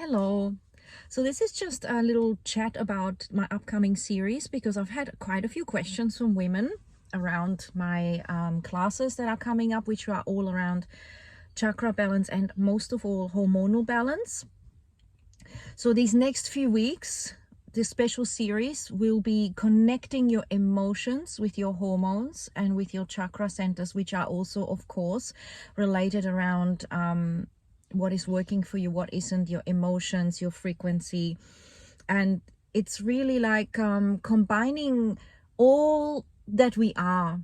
Hello. So this is just a little chat about my upcoming series because I've had quite a few questions from women around my classes that are coming up, which are all around chakra balance and most of all hormonal balance. So these next few weeks, this special series will be connecting your emotions with your hormones and with your chakra centers, which are also, of course, related around what is working for you, what isn't, your emotions, your frequency. And it's really like combining all that we are.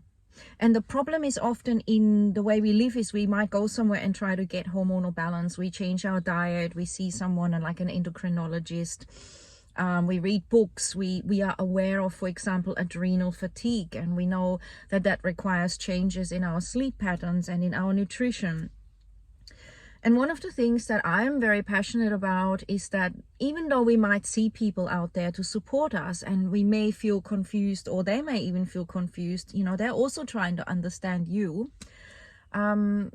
And the problem is often in the way we live is we might go somewhere and try to get hormonal balance. We change our diet, we see someone like an endocrinologist, we read books, we are aware of, for example, adrenal fatigue, and we know that that requires changes in our sleep patterns and in our nutrition. And one of the things that I'm very passionate about is that even though we might see people out there to support us and we may feel confused, or they may even feel confused, they're also trying to understand you. The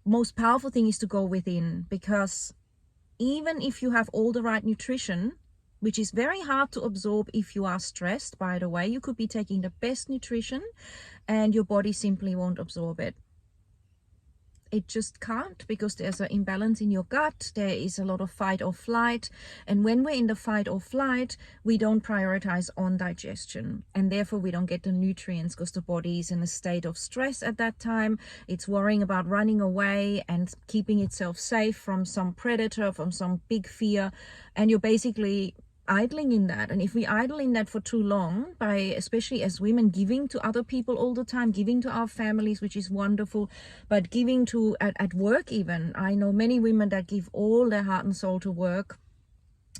most powerful thing is to go within, because even if you have all the right nutrition, which is very hard to absorb if you are stressed, by the way, you could be taking the best nutrition and your body simply won't absorb it. It just can't, because there's an imbalance in your gut. There is a lot of fight or flight, and when we're in the fight or flight, we don't prioritize on digestion, and therefore we don't get the nutrients because the body is in a state of stress at that time. It's worrying about running away and keeping itself safe from some predator, from some big fear, and you're basically idling in that. And if we idle in that for too long, by especially as women giving to other people all the time, giving to our families, which is wonderful, but giving to at work even, I know many women that give all their heart and soul to work,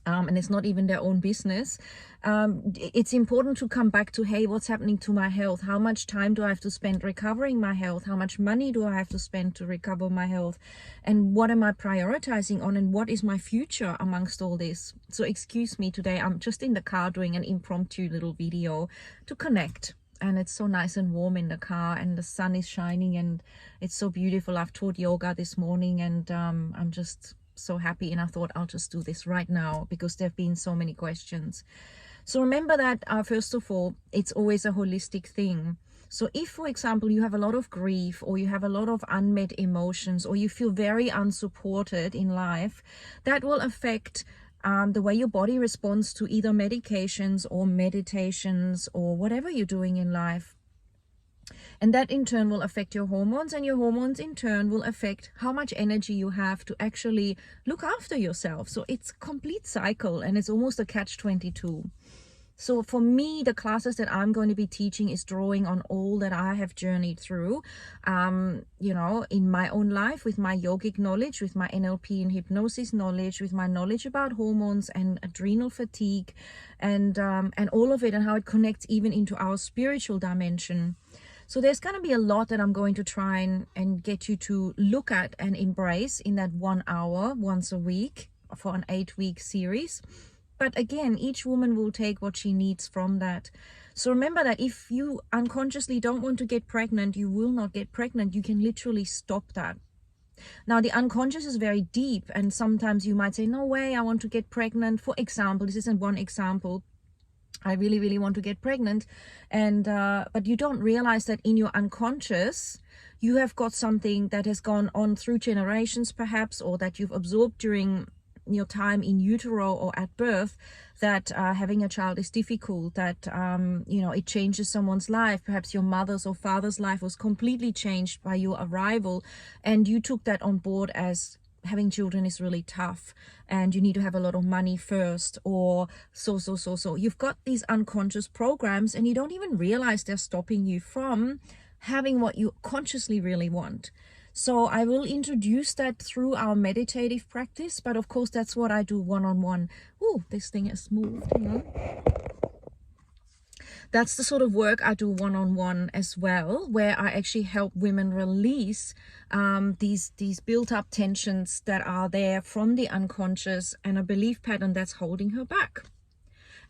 and it's not even their own business. It's important to come back to, hey, what's happening to my health? How much time do I have to spend recovering my health? How much money do I have to spend to recover my health? And what am I prioritizing on? And what is my future amongst all this? So excuse me, today I'm just in the car doing an impromptu little video to connect. And it's so nice and warm in the car, and the sun is shining, and it's so beautiful. I've taught yoga this morning, and I'm just so happy, and I thought I'll just do this right now because there have been so many questions. So remember that first of all, it's always a holistic thing. So if, for example, you have a lot of grief, or you have a lot of unmet emotions, or you feel very unsupported in life, that will affect the way your body responds to either medications or meditations or whatever you're doing in life. And that in turn will affect your hormones, and your hormones in turn will affect how much energy you have to actually look after yourself. So it's a complete cycle, and it's almost a catch-22. So for me, the classes that I'm going to be teaching is drawing on all that I have journeyed through, in my own life, with my yogic knowledge, with my NLP and hypnosis knowledge, with my knowledge about hormones and adrenal fatigue, and all of it, and how it connects even into our spiritual dimension. So there's going to be a lot that I'm going to try and get you to look at and embrace in that 1 hour once a week for an 8-week series. But again, each woman will take what she needs from that. So remember that if you unconsciously don't want to get pregnant, you will not get pregnant. You can literally stop that. Now, the unconscious is very deep, and sometimes you might say, no way, I want to get pregnant. For example, this isn't one example. I really, really want to get pregnant. And but you don't realize that in your unconscious, you have got something that has gone on through generations perhaps, or that you've absorbed during your time in utero or at birth, that having a child is difficult, that it changes someone's life. Perhaps your mother's or father's life was completely changed by your arrival, and you took that on board as having children is really tough, and you need to have a lot of money first, or so. You've got these unconscious programs, and you don't even realize they're stopping you from having what you consciously really want. So I will introduce that through our meditative practice, but of course that's what I do one-on-one. Oh, this thing has moved. Hang on. That's the sort of work I do one-on-one as well, where I actually help women release these built-up tensions that are there from the unconscious and a belief pattern that's holding her back.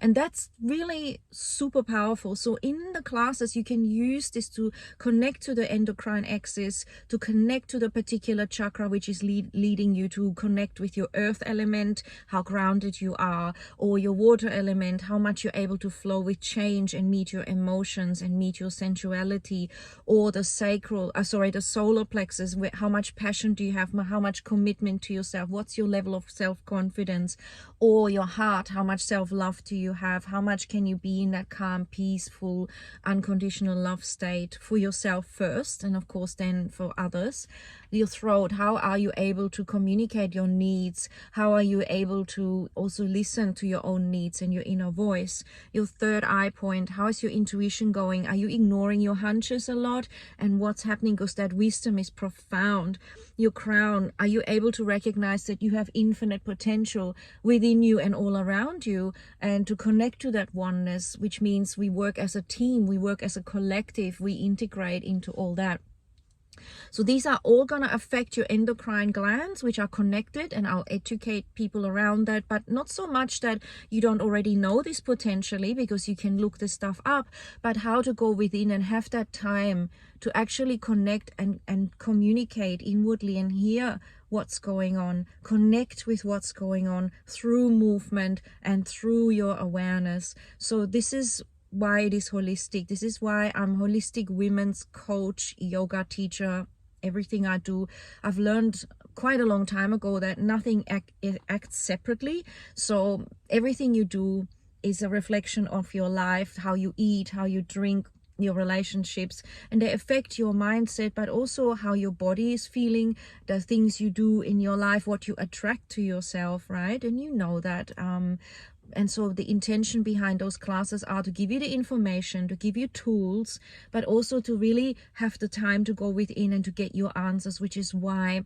And that's really super powerful. So in the classes, you can use this to connect to the endocrine axis, to connect to the particular chakra, which is leading you to connect with your earth element, how grounded you are, or your water element, how much you're able to flow with change and meet your emotions and meet your sensuality, or the the solar plexus, how much passion do you have, how much commitment to yourself, what's your level of self-confidence, or your heart, how much self-love do you have, how much can you be in that calm, peaceful, unconditional love state for yourself first, and of course then for others. Your throat, how are you able to communicate your needs, how are you able to also listen to your own needs and your inner voice. Your third eye point, how is your intuition going, are you ignoring your hunches a lot, and what's happening, because that wisdom is profound. Your crown, are you able to recognize that you have infinite potential within you and all around you, and to connect to that oneness, which means we work as a team, we work as a collective, we integrate into all that. So these are all going to affect your endocrine glands, which are connected, and I'll educate people around that, but not so much that you don't already know this potentially, because you can look this stuff up, but how to go within and have that time to actually connect and communicate inwardly and hear what's going on, connect with what's going on through movement and through your awareness. So this is why it is holistic. This is why I'm holistic women's coach, yoga teacher. Everything I do, I've learned quite a long time ago that nothing acts separately. So everything you do is a reflection of your life, how you eat, how you drink, your relationships, and they affect your mindset, but also how your body is feeling, the things you do in your life, what you attract to yourself, right? And you know that. And so the intention behind those classes are to give you the information, to give you tools, but also to really have the time to go within and to get your answers, which is why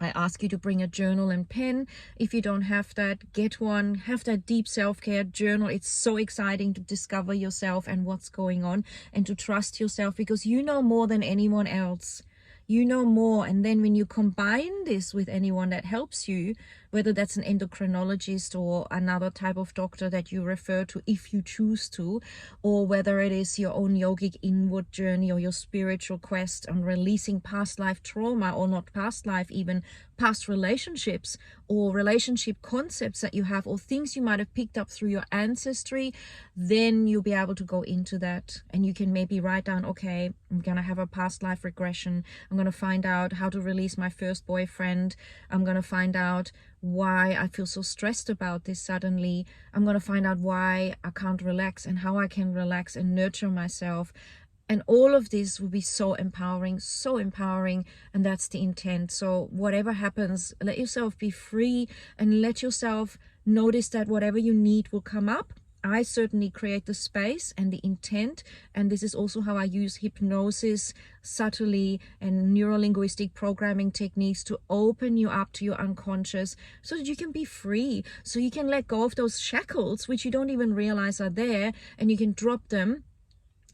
I ask you to bring a journal and pen. If you don't have that, get one. Have that deep self-care journal. It's so exciting to discover yourself and what's going on, and to trust yourself, because you know more than anyone else. You know more. And then when you combine this with anyone that helps you, whether that's an endocrinologist or another type of doctor that you refer to if you choose to, or whether it is your own yogic inward journey or your spiritual quest on releasing past life trauma, or not past life, even past relationships or relationship concepts that you have, or things you might have picked up through your ancestry, then you'll be able to go into that, and you can maybe write down, okay, I'm gonna have a past life regression, I'm gonna find out how to release my first boyfriend, I'm gonna find out why I feel so stressed about this suddenly, I'm going to find out why I can't relax and how I can relax and nurture myself. And all of this will be so empowering, and that's the intent. So whatever happens, let yourself be free and let yourself notice that whatever you need will come up. I certainly create the space and the intent, and this is also how I use hypnosis subtly and neuro-linguistic programming techniques to open you up to your unconscious, so that you can be free, so you can let go of those shackles which you don't even realize are there, and you can drop them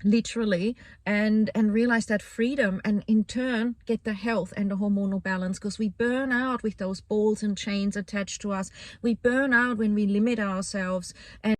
literally and realize that freedom, and in turn get the health and the hormonal balance, because we burn out with those balls and chains attached to us. We burn out when we limit ourselves, and